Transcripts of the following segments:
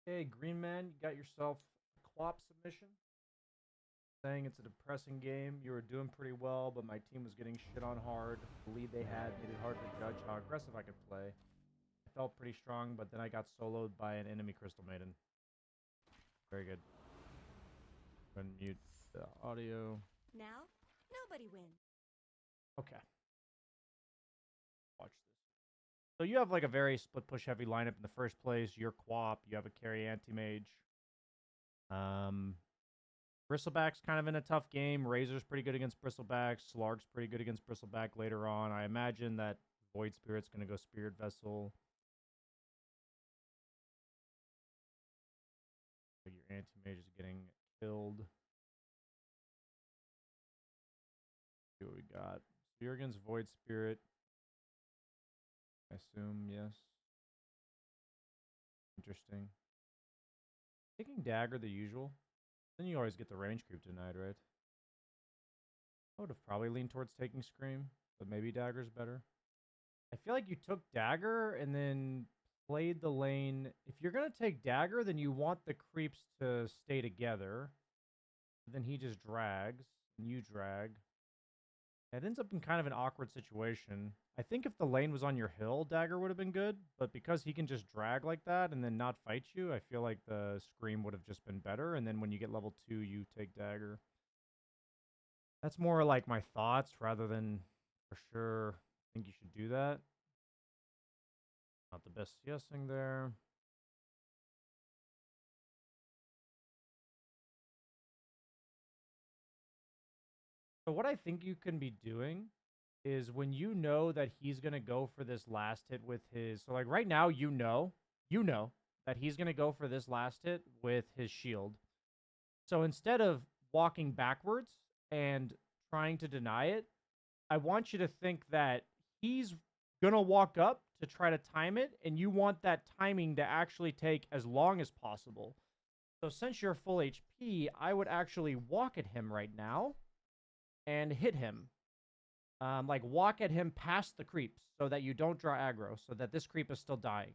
Hey, Greenman, you got yourself a co-op submission saying it's a depressing game. You were doing pretty well, but my team was getting shit on hard. The lead they had made it hard to judge how aggressive I could play. I felt pretty strong, but then I got soloed by an enemy Crystal Maiden. Very good. Unmute the audio. Now, nobody wins. Okay, watch this. So you have like a very split push heavy lineup in the first place. You're co-op. You have a carry anti-mage. Um, Bristleback's kind of in a tough game. Razor's pretty good against Bristleback. Slark's pretty good against Bristleback later on. I imagine that Void Spirit's going to go Spirit Vessel. Your anti-mage is getting killed. See what we got. So you're against Void Spirit. I assume, yes. Interesting. Taking Dagger the usual. Then you always get the range creep denied, right? I would have probably leaned towards taking Scream, but maybe Dagger's better. I feel like you took Dagger and then played the lane. If you're going to take Dagger, then you want the creeps to stay together. Then he just drags, and you drag. It ends up in kind of an awkward situation. I think if the lane was on your hill, Dagger would have been good, but because he can just drag like that and then not fight you, I feel like the Scream would have just been better, and then when you get level 2, you take Dagger. That's more like my thoughts rather than for sure I think you should do that. Not the best CSing there. So what I think you can be doing is when you know that he's going to go for this last hit with his... So like right now, you know that he's going to go for this last hit with his shield. So instead of walking backwards and trying to deny it, I want you to think that he's going to walk up to try to time it, and you want that timing to actually take as long as possible. So since you're full HP, I would actually walk at him right now and hit him. Like walk at him past the creeps so that you don't draw aggro, so that this creep is still dying.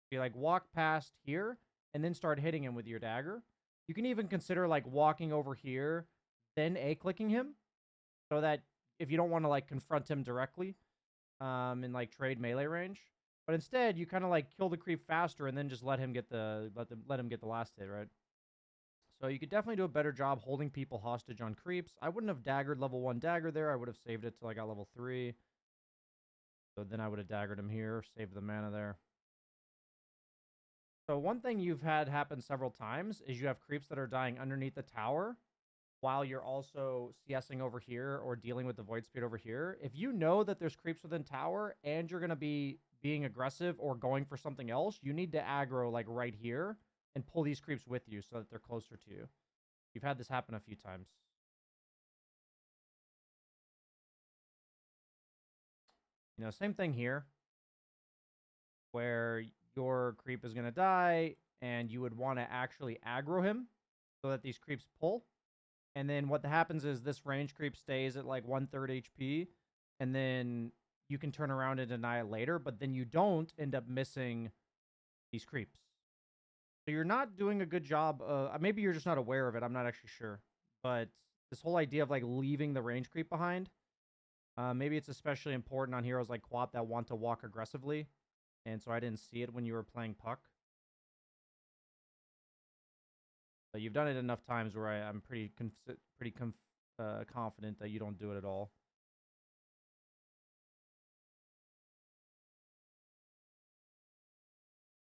You like walk past here and then start hitting him with your dagger. You can even consider like walking over here, then A-clicking him, so that if you don't want to like confront him directly, in like trade melee range, but instead you kind of like kill the creep faster and then just let him get the last hit, right? So you could definitely do a better job holding people hostage on creeps. I wouldn't have daggered level 1 dagger there. I would have saved it till I got level 3. So then I would have daggered him here, saved the mana there. So one thing you've had happen several times is you have creeps that are dying underneath the tower while you're also CSing over here or dealing with the void speed over here. If you know that there's creeps within tower and you're going to be being aggressive or going for something else, you need to aggro like right here and pull these creeps with you so that they're closer to you. You've had this happen a few times. You know, same thing here, where your creep is going to die, and you would want to actually aggro him so that these creeps pull. And then what happens is this range creep stays at like 1/3 HP, and then you can turn around and deny it later, but then you don't end up missing these creeps. So you're not doing a good job. Maybe you're just not aware of it. I'm not actually sure. But this whole idea of like leaving the range creep behind, maybe it's especially important on heroes like Quap that want to walk aggressively. And so I didn't see it when you were playing Puck. But you've done it enough times where I'm pretty confident that you don't do it at all.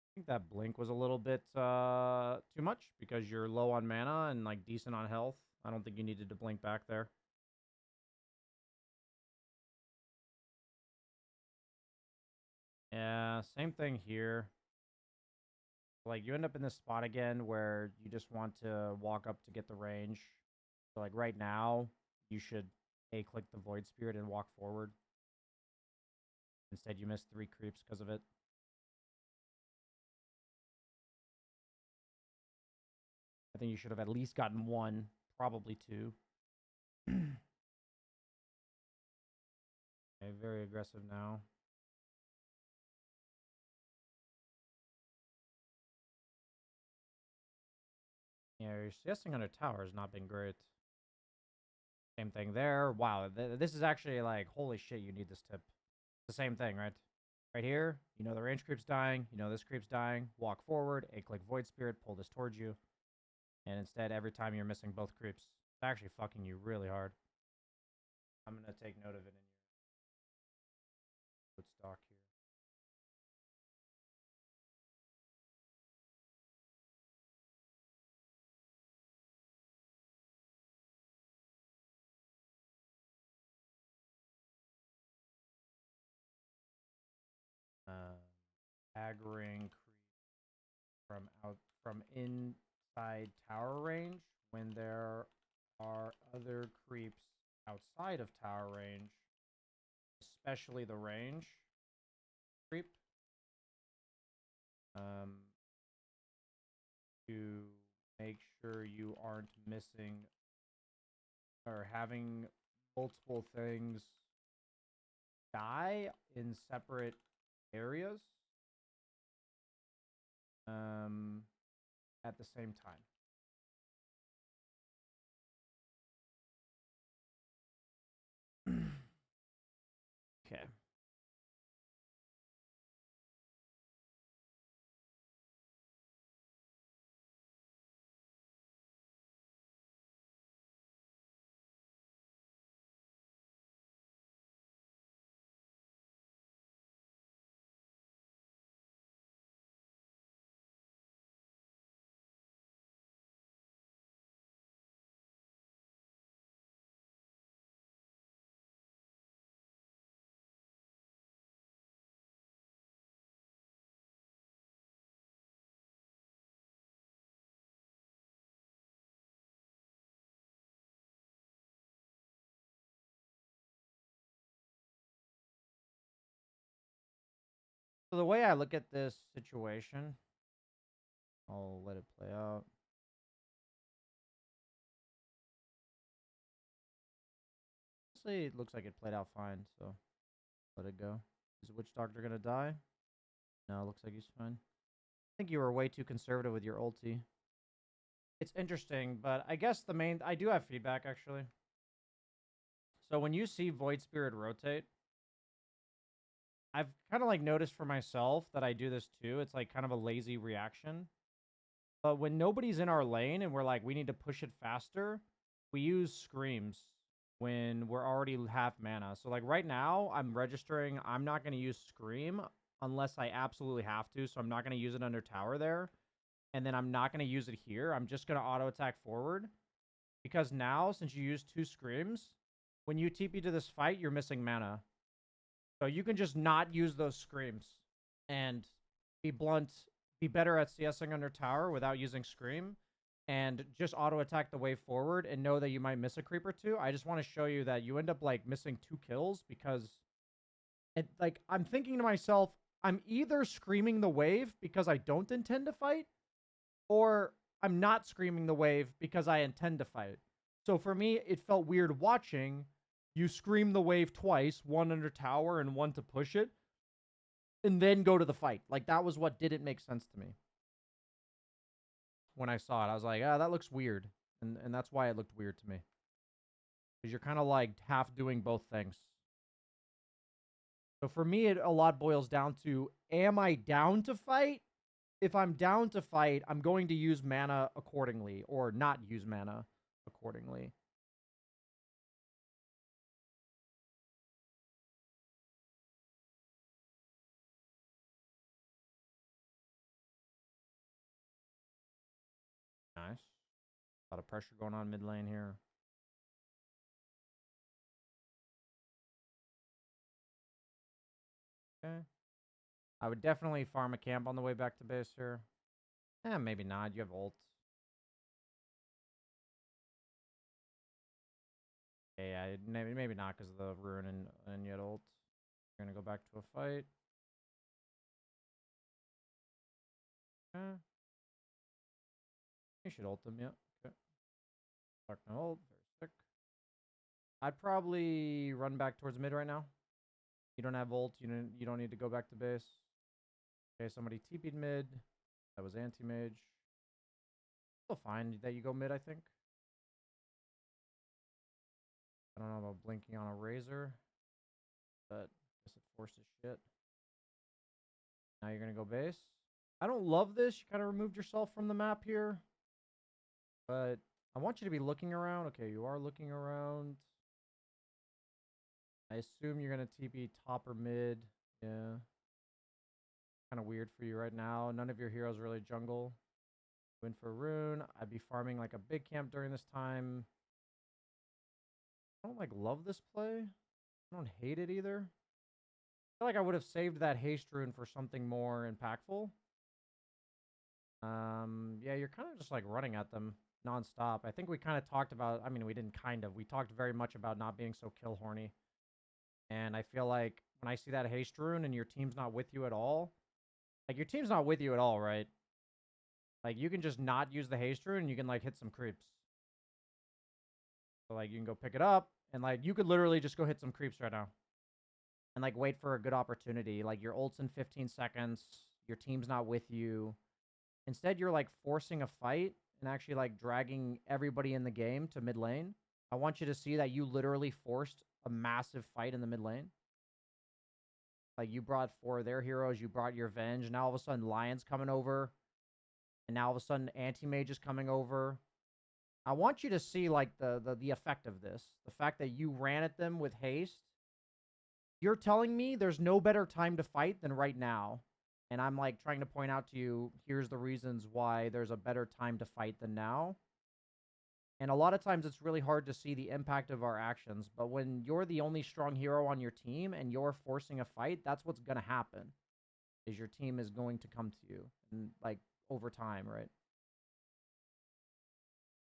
I think that blink was a little bit too much because you're low on mana and like decent on health. I don't think you needed to blink back there. Yeah, same thing here. Like you end up in this spot again where you just want to walk up to get the range. So like right now, you should A-click the Void Spirit and walk forward. Instead, you missed 3 creeps because of it. I think you should have at least gotten 1, probably 2. Okay, very aggressive now. Yeah, your CSing under tower has not been great. Same thing there. Wow, this is actually like, holy shit, you need this tip. It's the same thing, right? Right here, you know the range creep's dying, you know this creep's dying. Walk forward, 8-click Void Spirit, pull this towards you. And instead, every time you're missing both creeps, it's actually fucking you really hard. I'm going to take note of it in your stock here. Aggroing creep from inside tower range when there are other creeps outside of tower range, especially the range creep. To make sure you aren't missing or having multiple things die in separate areas at the same time. Okay. So the way I look at this situation, I'll let it play out. Honestly, it looks like it played out fine, so let it go. Is Witch Doctor gonna die? No, looks like he's fine. I think you were way too conservative with your ulti. It's interesting, but I guess I do have feedback, actually. So when you see Void Spirit rotate, I've kind of like noticed for myself that I do this too. It's like kind of a lazy reaction. But when nobody's in our lane and we're like, we need to push it faster, we use screams when we're already half mana. So like right now, I'm registering, I'm not going to use scream unless I absolutely have to. So I'm not going to use it under tower there. And then I'm not going to use it here. I'm just going to auto attack forward. Because now, since you use 2 screams, when you TP to this fight, you're missing mana. So you can just not use those screams and be blunt, be better at CSing under tower without using scream, and just auto attack the way forward and know that you might miss a creep or two. I just want to show you that you end up like missing 2 kills because like I'm thinking to myself, I'm either screaming the wave because I don't intend to fight, or I'm not screaming the wave because I intend to fight. So for me, it felt weird watching you scream the wave twice, one under tower and one to push it, and then go to the fight. Like, that was what didn't make sense to me. When I saw it, I was like, ah, that looks weird. And that's why it looked weird to me. Because you're kind of like half doing both things. So for me, it a lot boils down to, am I down to fight? If I'm down to fight, I'm going to use mana accordingly, or not use mana accordingly. Nice. A lot of pressure going on mid lane here. Okay. I would definitely farm a camp on the way back to base here. Maybe not. You have ult. Yeah, maybe not because of the rune and yet ult. We're gonna go back to a fight. Okay. You should ult them, yeah. Okay. Fuck no ult. Very sick. I'd probably run back towards mid right now. You don't have ult. You don't need to go back to base. Okay, somebody TP'd mid. That was anti-mage. Still fine that you go mid, I think. I don't know about blinking on a razor, but I guess it forces shit. Now you're going to go base. I don't love this. You kind of removed yourself from the map here. But I want you to be looking around. Okay, you are looking around. I assume you're going to TP top or mid. Yeah. Kind of weird for you right now. None of your heroes really jungle. Win for rune. I'd be farming like a big camp during this time. I don't like love this play. I don't hate it either. I feel like I would have saved that haste rune for something more impactful. Yeah, you're kind of just like running at them nonstop. I think we kind of talked about, I mean, we didn't kind of, we talked very much about not being so kill horny. And I feel like when I see that haste rune and your team's not with you at all, like your team's not with you at all, right? Like you can just not use the haste rune and you can like hit some creeps. So like you can go pick it up and like you could literally just go hit some creeps right now. And like wait for a good opportunity. Like your ult's in 15 seconds, your team's not with you. Instead, you're like forcing a fight and actually like dragging everybody in the game to mid lane. I want you to see that you literally forced a massive fight in the mid lane. Like you brought 4 of their heroes, you brought your Venge. Now all of a sudden Lion's coming over. And now all of a sudden Anti-Mage is coming over. I want you to see like the effect of this. The fact that you ran at them with haste. You're telling me there's no better time to fight than right now. And I'm like trying to point out to you, here's the reasons why there's a better time to fight than now. And a lot of times it's really hard to see the impact of our actions. But when you're the only strong hero on your team and you're forcing a fight, that's what's going to happen. Is your team is going to come to you. And like over time, right?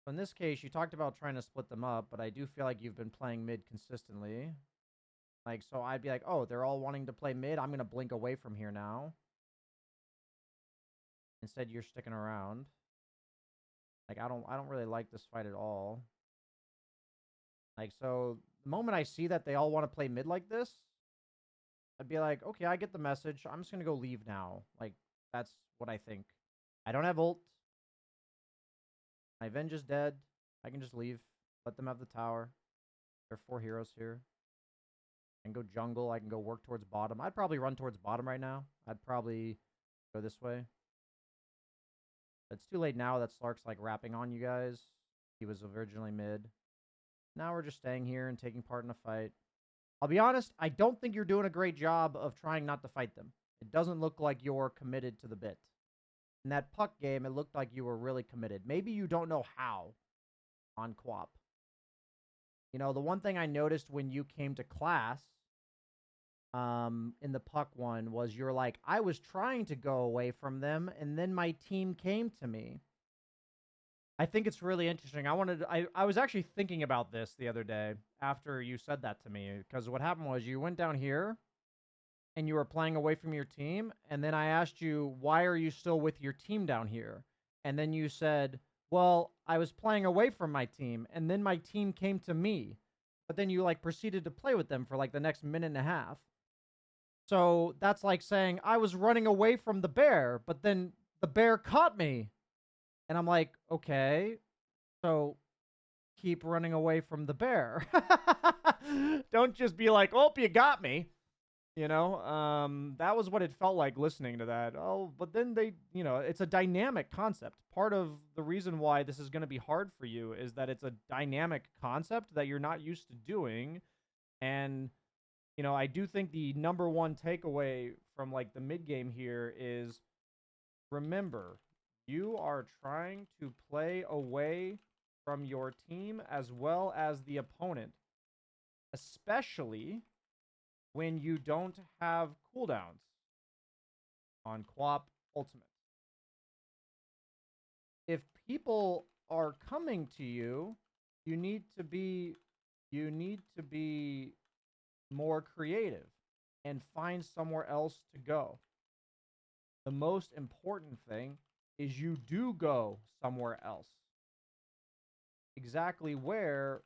So in this case, you talked about trying to split them up, but I do feel like you've been playing mid consistently. Like, so I'd be like, oh, they're all wanting to play mid. I'm going to blink away from here now. Instead, you're sticking around. Like, I don't really like this fight at all. Like, so the moment I see that they all want to play mid like this, I'd be like, okay, I get the message. I'm just going to go leave now. Like, that's what I think. I don't have ult. My Venge is dead. I can just leave. Let them have the tower. There are 4 heroes here. I can go jungle. I can go work towards bottom. I'd probably run towards bottom right now. I'd probably go this way. It's too late now that Slark's like rapping on you guys. He was originally mid. Now we're just staying here and taking part in a fight. I'll be honest, I don't think you're doing a great job of trying not to fight them. It doesn't look like you're committed to the bit. In that puck game, it looked like you were really committed. Maybe you don't know how on Quap. You know, the one thing I noticed when you came to class in the puck one was you're like, I was trying to go away from them, and then my team came to me. I think it's really interesting. I was actually thinking about this the other day after you said that to me, because what happened was you went down here and you were playing away from your team, and then I asked you, why are you still with your team down here? And then you said, well, I was playing away from my team, and then my team came to me. But then you like proceeded to play with them for like the next minute and a half. So that's like saying I was running away from the bear, but then the bear caught me. And I'm like, okay, so keep running away from the bear. Don't just be like, oh, you got me. You know, that was what it felt like listening to that. Oh, but then they, you know, it's a dynamic concept. Part of the reason why this is going to be hard for you is that it's a dynamic concept that you're not used to doing. And, you know, I do think the number one takeaway from like the mid game here is remember, you are trying to play away from your team as well as the opponent, especially when you don't have cooldowns on Quap Ultimate. If people are coming to you, you need to be more creative and find somewhere else to go. The most important thing is you do go somewhere else. Exactly where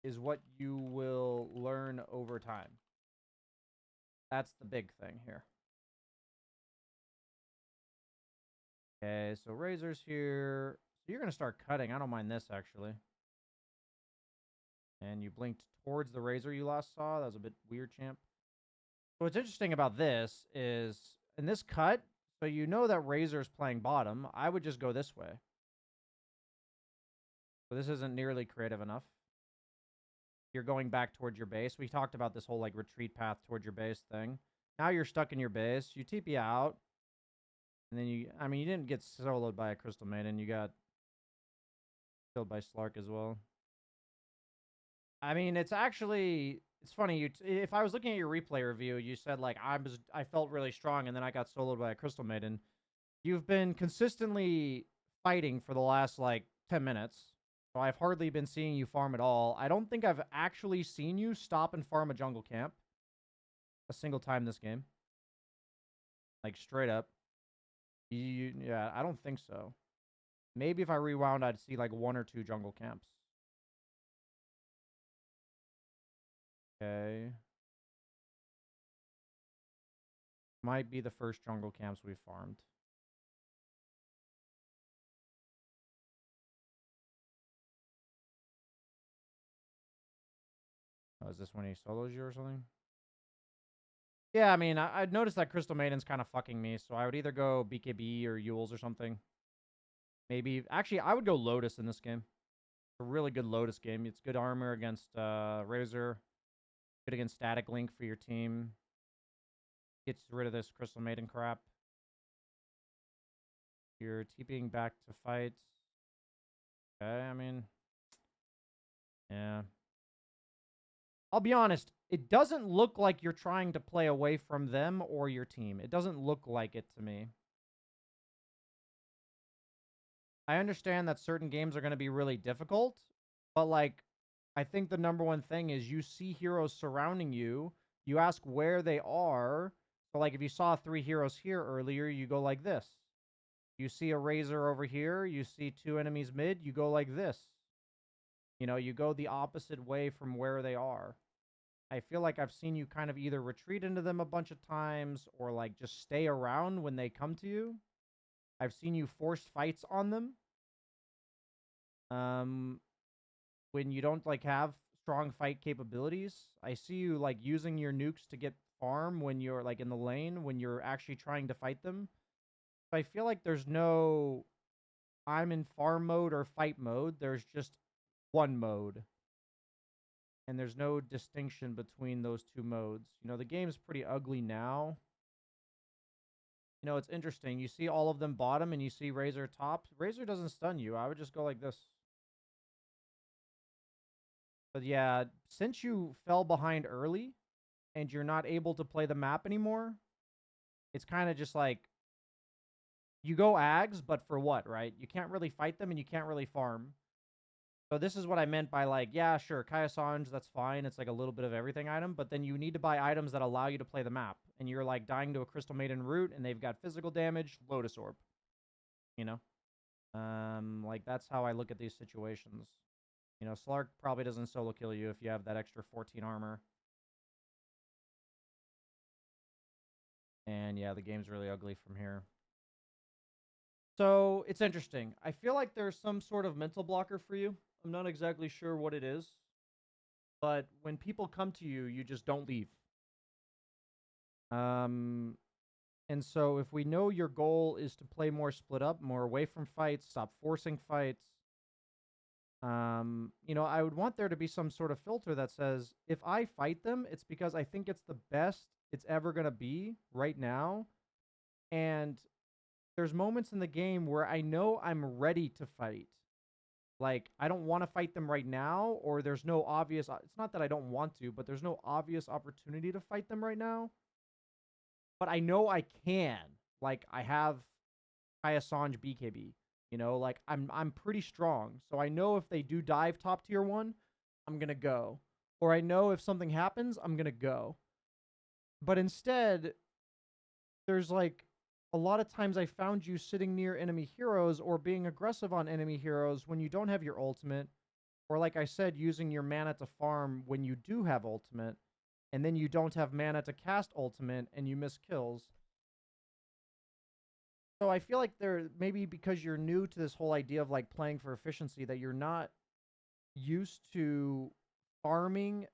is what you will learn over time. That's the big thing here. Okay, so Razor's here. So you're going to start cutting. I don't mind this, actually. And you blinked towards the Razor you last saw. That was a bit weird, champ. So what's interesting about this is, in this cut, so you know that Razor's playing bottom, I would just go this way. So this isn't nearly creative enough. You're going back towards your base. We talked about this whole, like, retreat path towards your base thing. Now you're stuck in your base. You TP out. And then you, I mean, you didn't get soloed by a Crystal Maiden. You got killed by Slark as well. I mean, it's actually, it's funny. If I was looking at your replay review, you said, like, I felt really strong, and then I got soloed by a Crystal Maiden. You've been consistently fighting for the last, like, 10 minutes. So I've hardly been seeing you farm at all. I don't think I've actually seen you stop and farm a jungle camp a single time this game. Like, straight up. Yeah, I don't think so. Maybe if I rewound, I'd see, like, 1 or 2 jungle camps. Okay. Might be the first jungle camps we've farmed. Oh, is this when he solos you or something? Yeah, I mean, I'd noticed that Crystal Maiden's kind of fucking me, so I would either go BKB or Yules or something. Maybe, actually, I would go Lotus in this game. It's a really good Lotus game. It's good armor against Razor. Good against Static Link for your team. Gets rid of this Crystal Maiden crap. You're TPing back to fights. Okay, I mean, yeah. I'll be honest, it doesn't look like you're trying to play away from them or your team. It doesn't look like it to me. I understand that certain games are going to be really difficult, but, like, I think the number one thing is you see heroes surrounding you. You ask where they are. So, like, if you saw 3 heroes here earlier, you go like this. You see a Razor over here. You see 2 enemies mid. You go like this. You know, you go the opposite way from where they are. I feel like I've seen you kind of either retreat into them a bunch of times or, like, just stay around when they come to you. I've seen you force fights on them. When you don't, like, have strong fight capabilities. I see you, like, using your nukes to get farm when you're, like, in the lane, when you're actually trying to fight them. I feel like there's no I'm in farm mode or fight mode. There's just one mode. And there's no distinction between those 2 modes. You know, the game's pretty ugly now. You know, it's interesting. You see all of them bottom and you see Razor top. Razor doesn't stun you. I would just go like this. But yeah, since you fell behind early and you're not able to play the map anymore, it's kind of just like you go Ags, but for what, right? You can't really fight them and you can't really farm. So this is what I meant by, like, yeah, sure, Kaya Sanj, that's fine. It's like a little bit of everything item, but then you need to buy items that allow you to play the map. And you're, like, dying to a Crystal Maiden root, and they've got physical damage, Lotus Orb. You know? Like, that's how I look at these situations. You know, Slark probably doesn't solo kill you if you have that extra 14 armor. And yeah, the game's really ugly from here. So, it's interesting. I feel like there's some sort of mental blocker for you. I'm not exactly sure what it is. But when people come to you, you just don't leave. And so if we know your goal is to play more split up, more away from fights, stop forcing fights, you know, I would want there to be some sort of filter that says, if I fight them, it's because I think it's the best it's ever going to be right now. And there's moments in the game where I know I'm ready to fight. Like, I don't want to fight them right now, or there's no obvious, it's not that I don't want to, but there's no obvious opportunity to fight them right now. But I know I can. Like, I have Kaya Sanj BKB. You know, like, I'm pretty strong. So I know if they do dive top tier 1, I'm going to go. Or I know if something happens, I'm going to go. But instead, there's, like, a lot of times I found you sitting near enemy heroes or being aggressive on enemy heroes when you don't have your ultimate. Or, like I said, using your mana to farm when you do have ultimate. And then you don't have mana to cast ultimate and you miss kills. So I feel like there maybe because you're new to this whole idea of like playing for efficiency that you're not used to farming,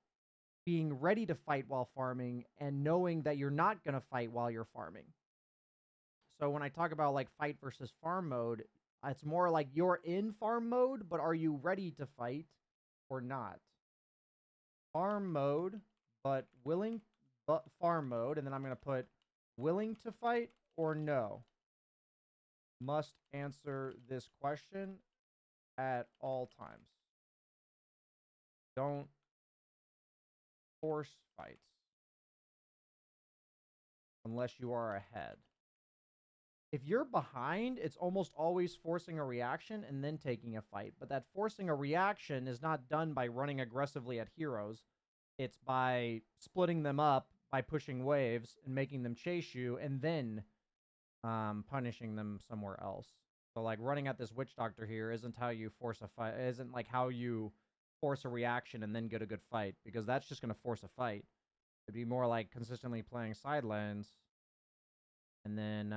being ready to fight while farming, and knowing that you're not going to fight while you're farming. So when I talk about like fight versus farm mode, it's more like you're in farm mode, but are you ready to fight or not? Farm mode, but willing, but farm mode, and then I'm going to put willing to fight or no. Must answer this question at all times. Don't force fights unless you are ahead. If you're behind, it's almost always forcing a reaction and then taking a fight. But that forcing a reaction is not done by running aggressively at heroes. It's by splitting them up, by pushing waves and making them chase you, and then punishing them somewhere else. So like running at this witch doctor here isn't how you force a fight. Isn't like how you force a reaction and then get a good fight, because that's just going to force a fight. It'd be more like consistently playing side lanes and then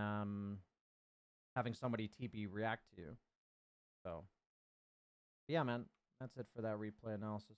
having somebody TP react to you. So yeah, man, that's it for that replay analysis.